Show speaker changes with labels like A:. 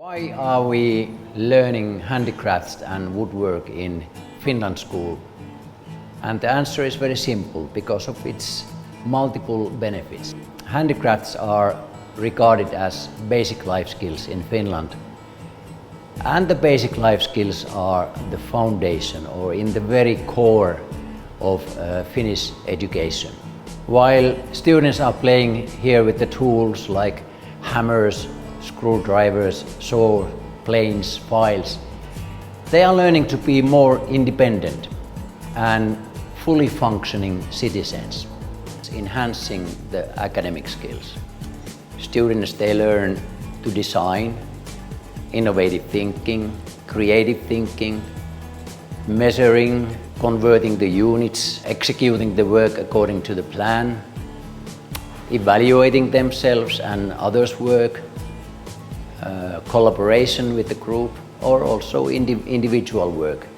A: Why are we learning handicrafts and woodwork in Finland school? And the answer is very simple, because of its multiple benefits. Handicrafts are regarded as basic life skills in Finland. And the basic life skills are the foundation, or in the very core of Finnish education. While students are playing here with the tools like hammers, screwdrivers, saw, planes, files, they are learning to be more independent and fully functioning citizens, enhancing the academic skills. Students, they learn to design, innovative thinking, creative thinking, measuring, converting the units, executing the work according to the plan, evaluating themselves and others' work, collaboration with the group, or also individual work.